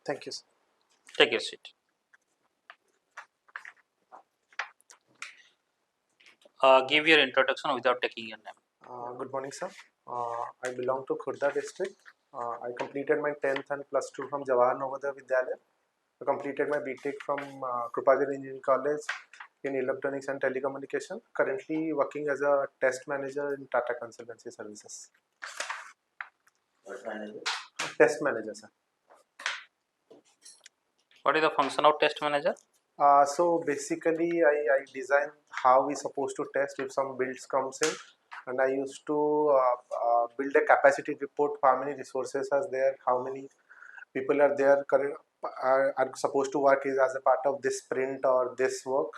Thank you, sir. Take your seat. Give your introduction without taking your name. Good morning, sir. I belong to Khurda district. I completed my 10th and plus 2 from Jawahar Navodaya Vidyalaya. I completed my BTech from Krupajan Engineering College in Electronics and Telecommunication. Currently working as a test manager in Tata Consultancy Services. What manager? Test manager, sir. What is the function of test manager? So basically, I design how we supposed to test if some builds comes in, and I used to build a capacity report. How many resources are there? How many people are there? Are supposed to work is as a part of this sprint or this work,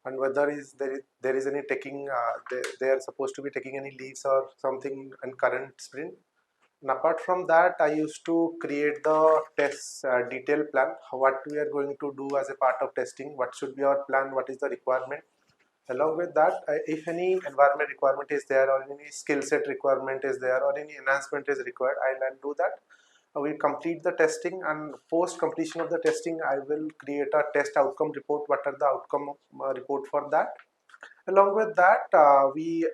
and whether there is any taking they are supposed to be taking any leaves or something in current sprint. And apart from that, I used to create the test detail plan, what we are going to do as a part of testing, what should be our plan, what is the requirement. Along with that, if any environment requirement is there or any skill set requirement is there or any enhancement is required, I'll do that. We complete the testing, and post completion of the testing, I will create a test outcome report. What are the outcome report for that? Along with that, we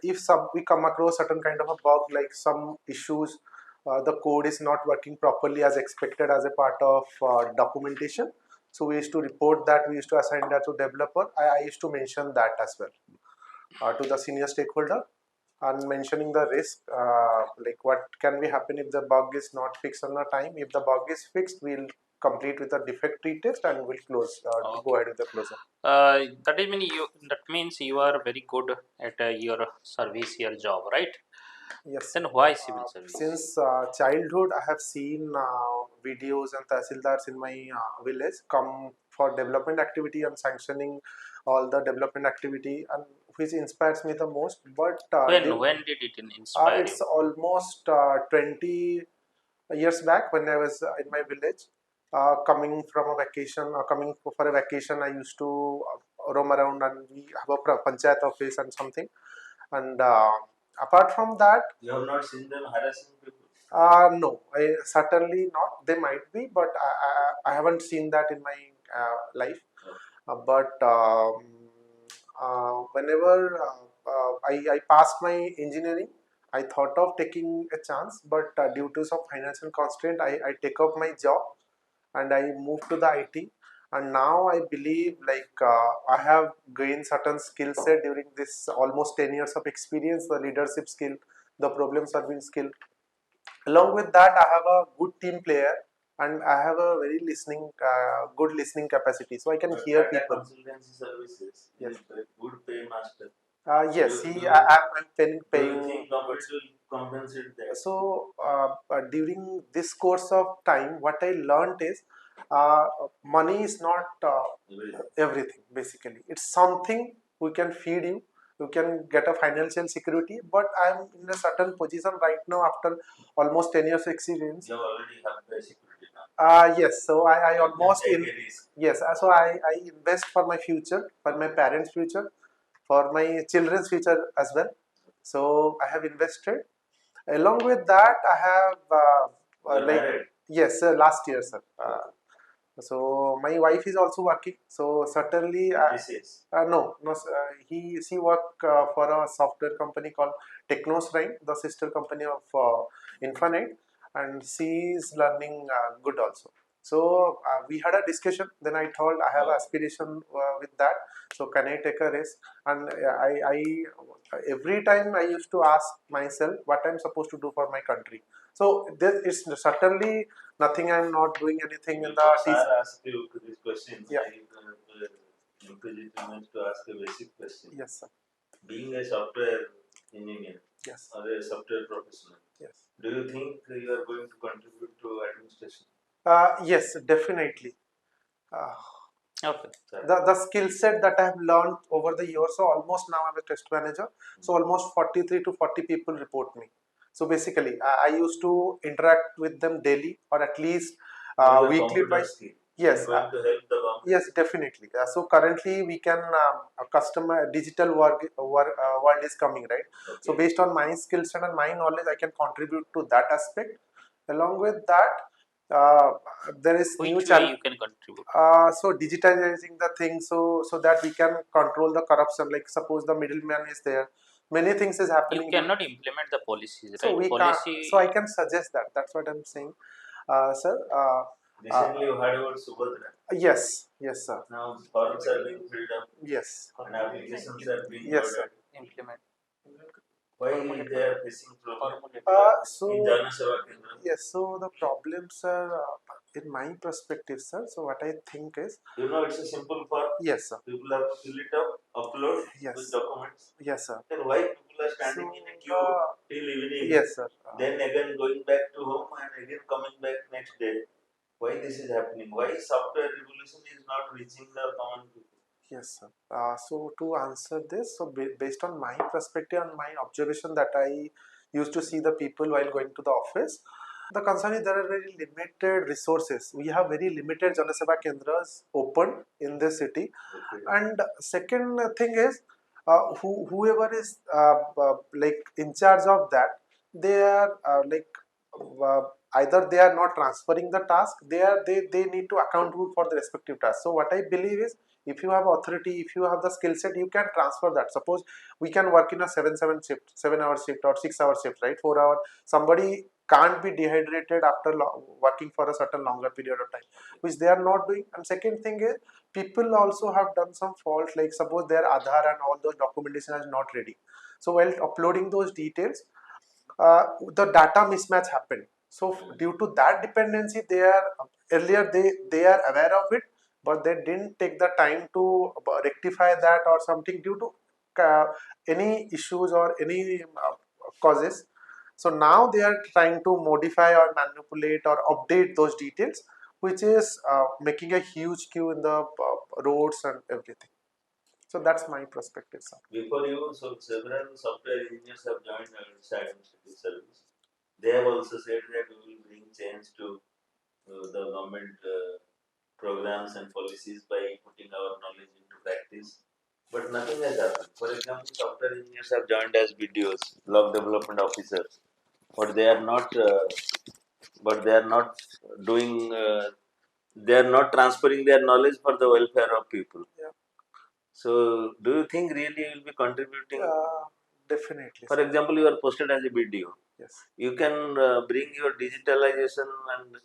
come across certain kind of a bug, like some issues, the code is not working properly as expected as a part of documentation. So we used to report that, we used to assign that to developer. I used to mention that as well to the senior stakeholder, and mentioning the risk, like what can be happen if the bug is not fixed on the time. If the bug is fixed, we'll complete with a defect retest and we'll close, go ahead with the closure. That means you are very good at your service, your job, right? Yes. Then why civil service? Since childhood, I have seen videos and tahsildars in my village come for development activity and sanctioning all the development activity, and which inspires me the most. But when did it inspire it's you? almost 20 years back when I was in my village. Coming from a vacation, coming for a vacation, I used to roam around, and we have a panchayat office and something. And apart from that, You have not seen them harassing people? no, certainly not. They might be, but I haven't seen that in my life. But whenever I passed my engineering, I thought of taking a chance, but due to some financial constraint, I take up my job and I moved to the IT. And now I believe, like, I have gained certain skill set during this almost 10 years of experience, the leadership skill, the problem solving skill. Along with that, I have a good team player, and I have a very good listening capacity, so I can hear people. Consultancy services. Yes. Is a good pay master. Yes, I'm Do paying. you think company will compensate that? So during this course of time, what I learned is money is not everything. Basically, it's something we can feed you. You can get a financial security, but I'm in a certain position right now after almost 10 years experience. You already have the security now. Yes, so I almost take a risk. yes, so I invest for my future, for my parents' future, for my children's future as well. So I have invested. Along with that, I have like Married? yes, last year, sir. So my wife is also working. So certainly, no, she work for a software company called Technoshrine, the sister company of Infinite, and she is learning good also. So we had a discussion. Then I told I have aspiration with that. So can I take a risk? And I every time I used to ask myself what I'm supposed to do for my country. So there is certainly nothing. I'm not doing anything in the. Sir ask you this question. Yeah. I encourage you to ask a basic question. Yes, sir. Being a software engineer, yes, or a software professional, yes, do you think you are going to contribute to administration? yes, definitely. Okay. The skill set that I have learned over the years, so almost now I'm a test manager, so almost 43 to 40 people report me. So basically, I used to interact with them daily or at least weekly. Yes, going to help the government. Yes, definitely. So currently we can a customer digital world is coming, right? Okay. So based on my skill set and my knowledge, I can contribute to that aspect. Along with that, there is new Which way challenge. you can contribute? So digitizing the thing, so that we can control the corruption. Like suppose the middleman is there, many things is You happening. cannot implement the policies, So right? we can't. So Policy. I can suggest that. That's what I'm saying, sir. Recently, you heard about Subhadra. Yes, yes, sir. Now, forms are being filled up Yes, and applications are being yes, sir. loaded. Implement. Why they are facing problem So in Jana Seva Kendra? yes, so the problems are in my perspective, sir. So what I think is, You know, it's a simple form. yes, sir. People have to fill it up, upload Yes, with documents. yes, sir. Then why people are standing in a queue till evening? Yes, sir. Then again going back to home and again coming back next day. Why this is happening? Why software revolution is not reaching the common people? Yes, sir. So to answer this, so based on my perspective and my observation that I used to see the people while going to the office, the concern is there are very limited resources. We have very limited Jana Seva Kendras open in this city. Okay. And second thing is, whoever is like in charge of that, they are uh, either they are not transferring the task, they need to accountable for the respective task. So what I believe is, if you have authority, if you have the skill set, you can transfer that. Suppose we can work in a 7-hour shift or 6-hour shift, right? 4 hour. Somebody can't be dehydrated after working for a certain longer period of time, which they are not doing. And second thing is, people also have done some fault, like suppose their Aadhaar and all those documentation is not ready. So while uploading those details, the data mismatch happened. So due to that dependency, they are earlier they are aware of it, but they didn't take the time to rectify that or something due to any issues or any causes. So now they are trying to modify or manipulate or update those details, which is making a huge queue in the roads and everything. So that's my perspective, sir. Before you, so several software engineers have joined our administrative service. They have also said that we will bring change to the government programs and policies by putting our knowledge into practice. But nothing has happened. For example, software engineers have joined as BDOs, block development officers, but they are not. But they are not doing. They are not transferring their knowledge for the welfare of people. Yeah. So, do you think really you will be contributing? Definitely. For example, you are posted as a BDO. Yes. You can bring your digitalization and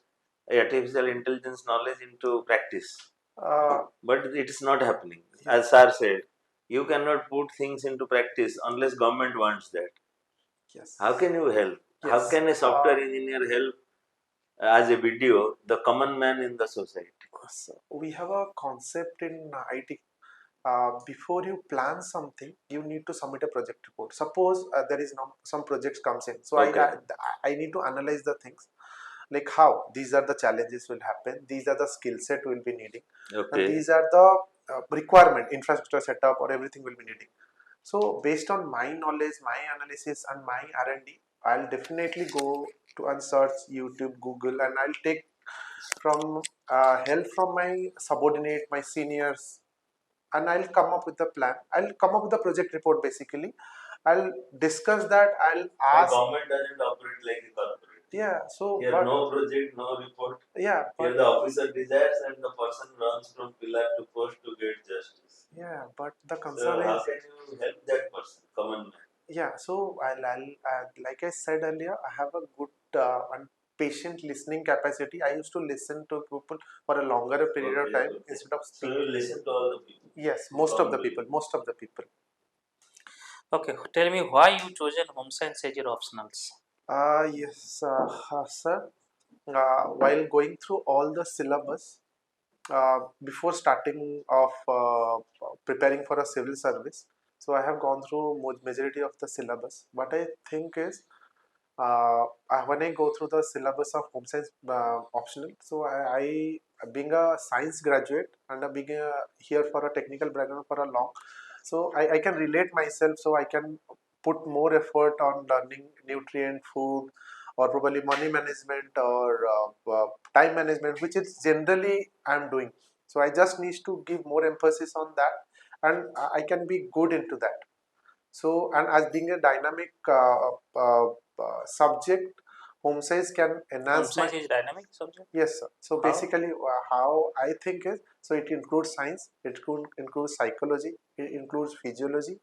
artificial intelligence knowledge into practice. But it is not happening. As Sir said, you cannot put things into practice unless government wants that. Yes. How can you help? Yes. How can a software engineer help as a BDO, the common man in the society? So we have a concept in IT. Before you plan something, you need to submit a project report. Suppose there is some projects comes in, so Okay. I need to analyze the things, like how these are the challenges will happen, these are the skill set we will be needing, and Okay. these are the requirement, infrastructure setup or everything will be needing. So based on my knowledge, my analysis and my R&D, I'll definitely go to and search YouTube, Google, and I'll take from help from my subordinate, my seniors, and I'll come up with the plan. I'll come up with the project report basically. I'll discuss that. I'll ask. The government doesn't operate like a corporate. Yeah. So here, no project, no report. Yeah. Here, the officer desires and the person runs from pillar to post to get justice. Yeah, but the concern So, how is. can you help that person, common man? Yeah. So I'll like I said earlier, I have a good and patient listening capacity. I used to listen to people for a longer period of time instead of So, speaking. you listen to all the people. Yes, most of the people. Most of the people. Okay, tell me why you chosen home science as your optionals. Yes, sir. While going through all the syllabus, before starting of preparing for a civil service, so I have gone through majority of the syllabus. What I think is, when I go through the syllabus of home science optional, so being a science graduate and being here for a technical background for a long, so I can relate myself, so I can put more effort on learning nutrient, food, or probably money management or time management, which is generally I'm doing. So I just need to give more emphasis on that, and I can be good into that. So, and as being a dynamic subject, home size can Home enhance my. size is dynamic subject. Yes, sir. So How? basically, how I think is, so it includes science, it includes psychology, it includes physiology,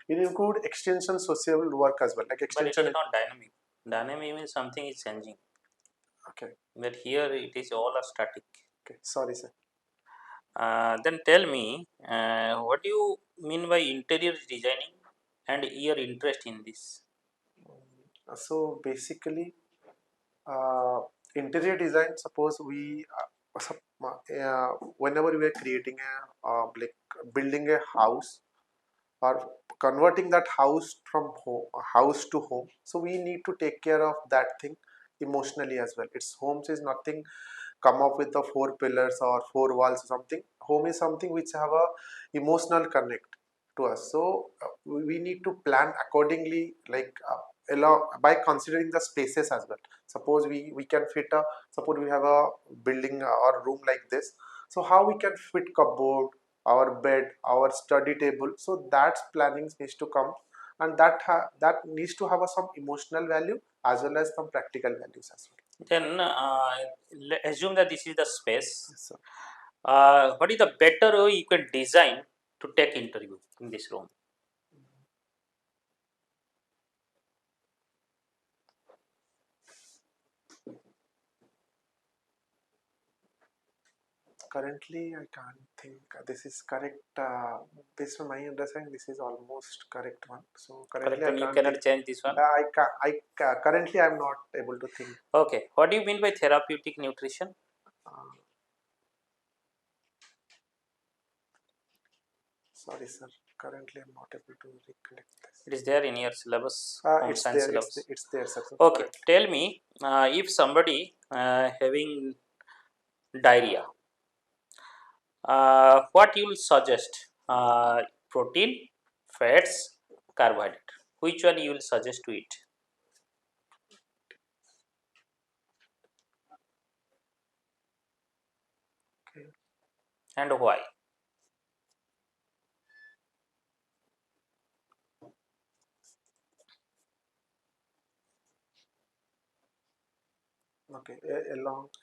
it includes extension social work as well, like But it extension. is not dynamic. Dynamic means something is changing. Okay. But here it is all a static. Okay. Sorry, sir. Then tell me, what do you mean by interior designing and your interest in this? So basically, interior design. Suppose we, whenever we are creating a like building a house or converting that house from house to home, so we need to take care of that thing emotionally as well. Its homes is nothing come up with the four pillars or four walls or something. Home is something which have a emotional connect to us. So we need to plan accordingly, like allow by considering the spaces as well. Suppose we can fit a, suppose we have a building or room like this, so how we can fit cupboard, our bed, our study table, so that planning needs to come, and that needs to have a, some emotional value as well as some practical values as well. Then assume that this is the space. Yes, sir. What is the better way you can design to take interview in this room? Currently, I can't think this is correct. Based on my understanding, this is almost correct one. So currently, Correct, I and you can't cannot think. change this one. Currently, I'm not able to think. Okay, what do you mean by therapeutic nutrition? Uh, Sorry, sir. Currently, I'm not able to recollect this. It is there in your syllabus, home It's science there. syllabus. It's there, sir. So Okay, currently. tell me, if somebody having diarrhea, what you will suggest? Protein, fats, carbohydrate. Which one you will suggest to eat, Okay. and why? Okay.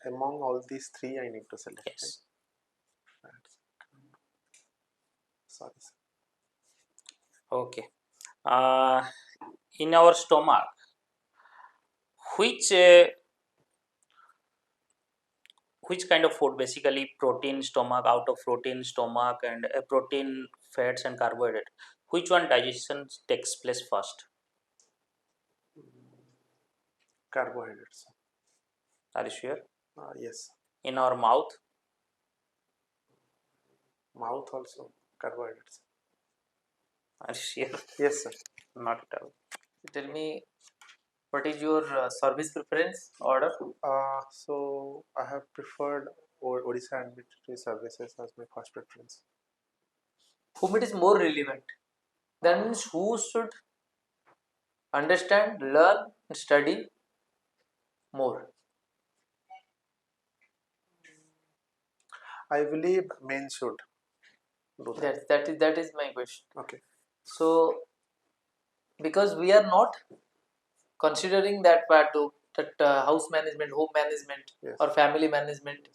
Among all these three, I need to select. Right? Yes. Sorry, sir. Okay. In our stomach, which which kind of food, basically protein stomach, out of protein stomach, and protein, fats and carbohydrate, which one digestion takes place first? Carbohydrates. Are you sure? Yes. In our mouth, Mouth also carbohydrates. are you sure? Yes, sir. Not at all. Tell me, what is your service preference order? So I have preferred Odisha Administrative Services as my first preference. Whom it is more relevant? That means who should understand, learn, and study more. I believe men should do that. That is my question. Okay. So, because we are not considering that part to that house management, home management, Yes. or family management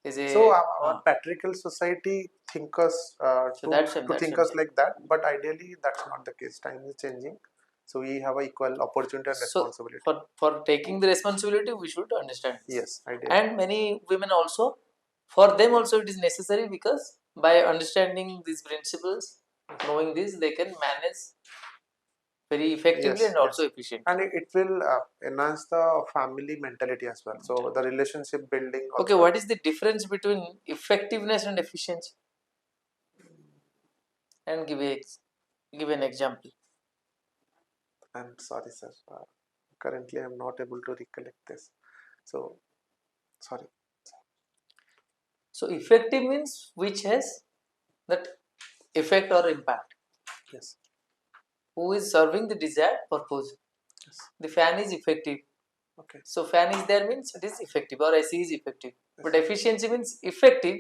is a. So our patriarchal society think us So that's to that's think us like that, but ideally that's not the case. Time is changing, so we have a equal opportunity and So responsibility. for taking the responsibility, we should understand. Yes, ideally. And many women also, for them also it is necessary, because by understanding these principles, knowing this, they can manage very effectively Yes, and also yes. efficiently. And it will enhance the family mentality as well. So the relationship building. Okay, Also. what is the difference between effectiveness and efficiency? And give an example. I'm sorry, sir. Currently, I'm not able to recollect this. So, sorry. So effective means which has that effect or impact. Yes. Who is serving the desired purpose. Yes. The fan is effective. Okay. So fan is there means it is effective, or AC is effective. But efficiency means effective,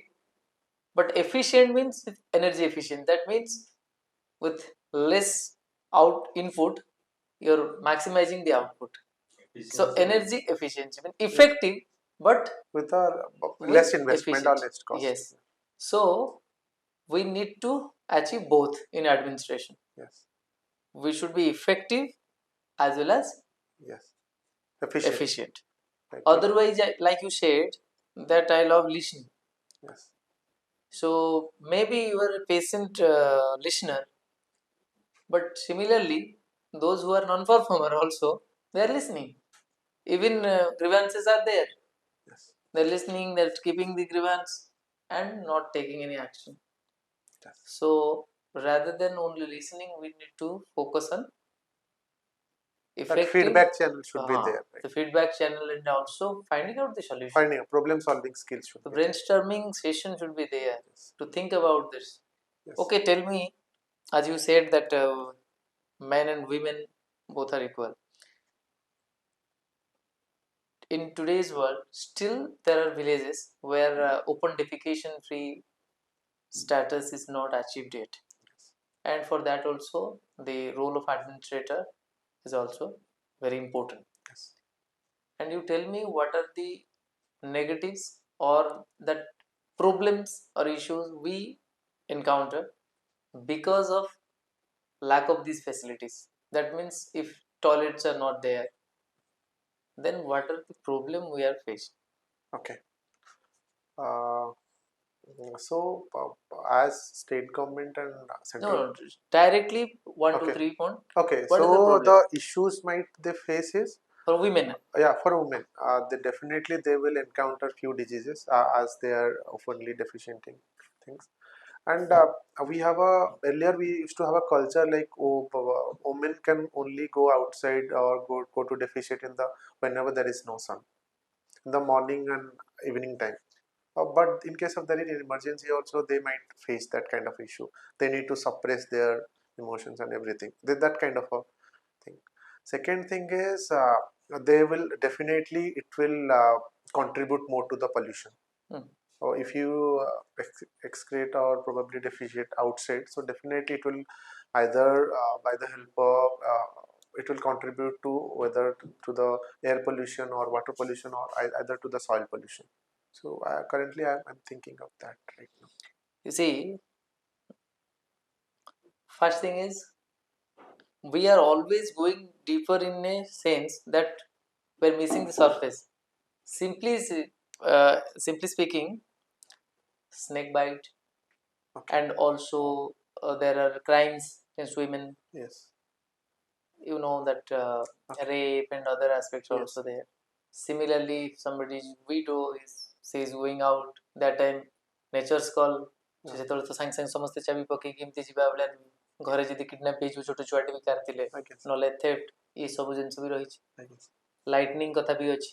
but efficient means energy efficient. That means with less out input, you're maximizing the output. So energy efficiency means effective, but with a with less investment or efficient. less cost. Yes. So we need to achieve both in administration. Yes. We should be effective as well as Yes. Efficient. efficient. Like Otherwise, like you said, that I love listening. yes. So maybe you are a patient listener, but similarly, those who are non-performer also, they are listening. Even grievances are there. Yes. They're listening, they're keeping the grievance and not taking any action. Yes. So rather than only listening, we need to focus on That effective feedback channel should be there. Right? the feedback channel, and also finding out the solution. Finding a problem solving skills should The be there. brainstorming session should be there Yes. to think about this. Yes. Okay, tell me, as you said that men and women both are equal. In today's world, still there are villages where open defecation free status is not achieved yet, and for that also the role of administrator is also very important. Yes. And you tell me what are the negatives or that problems or issues we encounter because of lack of these facilities. That means if toilets are not there, then what are the problem we are facing? Okay. So as state government and central. No, directly 1 Okay. to 3 point. Okay. What is the So problem? the issues might they face is For women. yeah, for women, they definitely they will encounter few diseases as they are oftenly deficient in things. And we have a earlier we used to have a culture like women can only go outside or go to deficient in the whenever there is no sun, in the morning and evening time. But in case of there is an emergency also they might face that kind of issue. They need to suppress their emotions and everything. That kind of a thing. Second thing is they will definitely it will contribute more to the pollution. Or if you excrete or probably defecate outside, so definitely it will either by the help of it will contribute to whether to the air pollution or water pollution or either to the soil pollution. So currently I'm thinking of that right now. You see, first thing is we are always going deeper in a sense that we're missing the surface. Simply speaking, snake bite, Okay. and also there are crimes against women. Yes. You know that rape and other aspects are also there. Similarly, if somebody's widow is going out, that time nature's call, ସେତେବେଳେ ତ ସାଙ୍ଗେ ସାଙ୍ଗେ ସମସ୍ତେ ଚାବି ପକେଇକି ଏମିତି ଯିବା ଭଳିଆ ଘରେ ଯଦି କିଡନାପ ହେଇଯିବ ଛୋଟ ଛୁଆଟେ ବି କାଢିଥିଲେ ନହେଲେ ଥେଫ୍ଟ ଏ ସବୁ ଜିନିଷ ବି ରହିଛି। ଲାଇଟନିଂ କଥା ବି ଅଛି।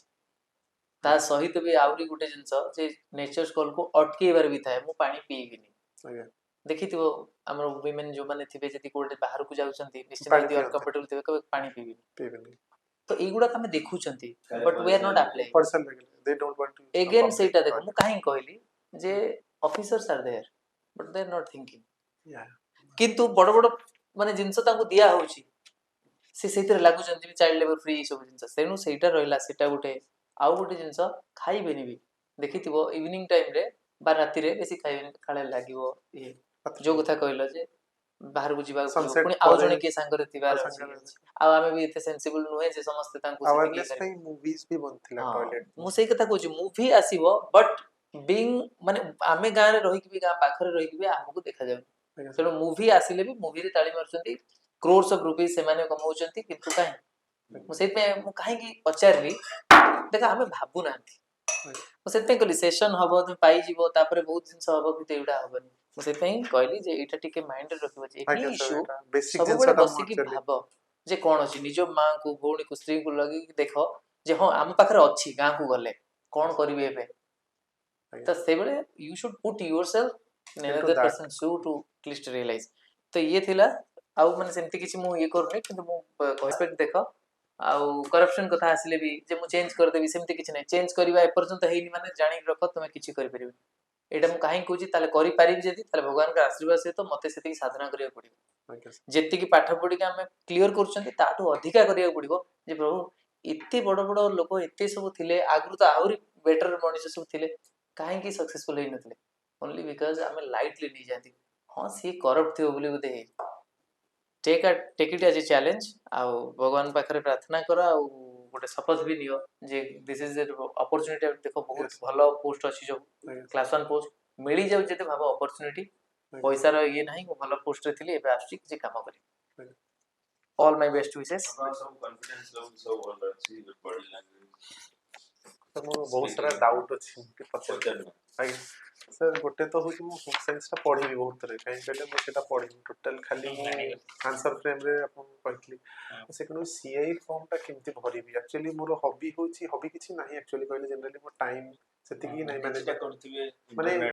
ତା ସହିତ ବି ଆହୁରି ଗୋଟେ ଜିନିଷ ଯେ ନେଚର୍ସ କଲକୁ ଅଟକେଇବାର ବି ଥାଏ, ମୁଁ ପାଣି ପିଇବିନି। ଦେଖିଥିବ ଆମର ୱିମେନ୍ ଯୋଉମାନେ ଥିବେ ଯଦି କୋଉଠି ବାହାରକୁ ଯାଉଛନ୍ତି ନିଶ୍ଚିତ ଯଦି ଅନକମ୍ଫର୍ଟେବଲ ଥିବେ କହିବେ ପାଣି ପିଇବିନି। ତ ଏଇଗୁଡାକ ଆମେ ଦେଖୁଛନ୍ତି, but we are not applying. Again ସେଇଟା ଦେଖ, ମୁଁ କାହିଁକି କହିଲି ଯେ officers are there but they are not thinking. କିନ୍ତୁ ବଡ ବଡ ମାନେ ଜିନିଷ ତାଙ୍କୁ ଦିଆ ହଉଛି, ସେ ସେଇଥିରେ ଲାଗୁଛନ୍ତି ବି ଚାଇଲ୍ଡ ଲେବର ଫ୍ରି ଏସବୁ ଜିନିଷ। ତେଣୁ ସେଇଟା ରହିଲା, ସେଇଟା ଗୋଟେ। ଆଉ ଗୋଟେ ଜିନିଷ ଖାଇବେନି ବି, ଦେଖିଥିବ ଇଭିନିଂ ଟାଇମରେ ବା ରାତିରେ ବେଶୀ ଖାଇବେନି, କାଳେ ଲାଗିବ ଇଏ ଯୋଉ କଥା କହିଲ ଯେ ବାହାରକୁ ଯିବାକୁ ପଡିବ, ପୁଣି ଆଉ ଜଣେ କିଏ ସାଙ୍ଗରେ ଥିବାର ଅଛି। ଆଉ ଆମେ ବି ଏତେ ସେନ୍ସିବଲ ନୁହେଁ ଯେ ସମସ୍ତେ ତାଙ୍କୁ ମୁଁ ସେଇ କଥା କହୁଛି, ମୁଭି ଆସିବ ବଟ୍ ବିଙ୍ଗ ମାନେ ଆମେ ଗାଁରେ ରହିକି ବି ଗାଁ ପାଖରେ ରହିକି ବି ଆମକୁ ଦେଖାଯାଉନି। ତେଣୁ ମୁଭି ଆସିଲେ ବି ମୁଭିରେ ତାଳି ମାରୁଛନ୍ତି, କ୍ରୋର୍ସ ଅଫ ରୁପିଜ ସେମାନେ କମାଉଛନ୍ତି, କିନ୍ତୁ କାହିଁ ମୁଁ ସେଇଥିପାଇଁ ମୁଁ କାହିଁକି ପଚାରିଲି, ଦେଖ ଆମେ ଭାବୁନାହାନ୍ତି। ମୁଁ ସେଥିପାଇଁ କହିଲି ସେସନ ହବ, ତମେ ପାଇଯିବ, ତାପରେ ବହୁତ ଜିନିଷ ହବ, କିନ୍ତୁ ଏଇଗୁଡା ହବନି। ମୁଁ ସେଥିପାଇଁ କହିଲି ଯେ ଏଇଟା ଟିକେ ମାଇଣ୍ଡରେ ରଖିବ ଯେ ଏନି ଇସ୍ୟୁ ସବୁବେଳେ ବସିକି ଭାବ ଯେ କଣ ଅଛି, ନିଜ ମାଙ୍କୁ ଭଉଣୀକୁ ସ୍ତ୍ରୀକୁ ଲଗେଇକି ଦେଖ ଯେ ହଁ ଆମ ପାଖରେ ଅଛି, ଗାଁକୁ ଗଲେ କଣ କରିବି ଏବେ। ତ ସେଇବେଳେ you should put yourself in another person's shoe to at least realize। ତ ଇଏ ଥିଲା, ଆଉ ମାନେ ସେମିତି କିଛି ମୁଁ ଇଏ କରୁନି, କିନ୍ତୁ ମୁଁ ଦେଖ ଆଉ କରପ୍ସନ କଥା ଆସିଲେ ବି ଯେ ମୁଁ ଚେଞ୍ଜ କରିଦେବି ସେମିତି କିଛି ନାହିଁ। ଚେଞ୍ଜ କରିବା ଏପର୍ଯ୍ୟନ୍ତ ହେଇନି ମାନେ ଜାଣିକି ରଖ ତମେ କିଛି କରିପାରିବନି। ଏଇଟା ମୁଁ କାହିଁକି କହୁଛି, ତାହେଲେ କରିପାରିବି ଯଦି ତାହେଲେ ଭଗବାନଙ୍କ ଆଶୀର୍ବାଦ ସହିତ ମତେ ସେତିକି ସାଧନା କରିବାକୁ ପଡିବ। ଯେତିକି ପାଠ ପଢିକି ଆମେ କ୍ଲିୟର କରୁଛନ୍ତି ତାଠୁ ଅଧିକା କରିବାକୁ ପଡିବ ଯେ ପ୍ରଭୁ एते बड़ बड़ लोक एते सब थिले आगु तो आहुरी बेटर मनुष्य सब थिले काहे सक्सेसफुल हे नथिले ओनली बिकॉज आम लाइटली नहीं जाती हाँ सी करप्ट थी बोली बोधे take it as a challenge आउ भगवान पाखरे प्रार्थना कर आउ गोटे शपथ भी नियो जे दिस इज अपॉर्चुनिटी देखो बहुत Yes. भलो पोस्ट अछि जो Yes. क्लास 1 पोस्ट मिली जाउ जेते भाबो अपॉर्चुनिटी पैसा रो ये नहीं भलो पोस्ट रे थिली एबे आछि कि काम करी ऑल माय बेस्ट विशेस सब कॉन्फिडेंस लेवल सब भल अछि बॉडी लैंग्वेज सर मोर बहुत सारा डाउट अछि कि पछे पचार आइ सर गोटे तो होची मु साइंस टा पढी बहुत रे काहे कहले मु सेटा पढी टोटल खाली आंसर फ्रेम रे अपन कहली सेकंड सीआई फॉर्म टा केमती भरी भी एक्चुअली मोर हॉबी होची हॉबी किछि नाही एक्चुअली कहले जनरली मो टाइम सेति की नाही मैनेज करथिबे माने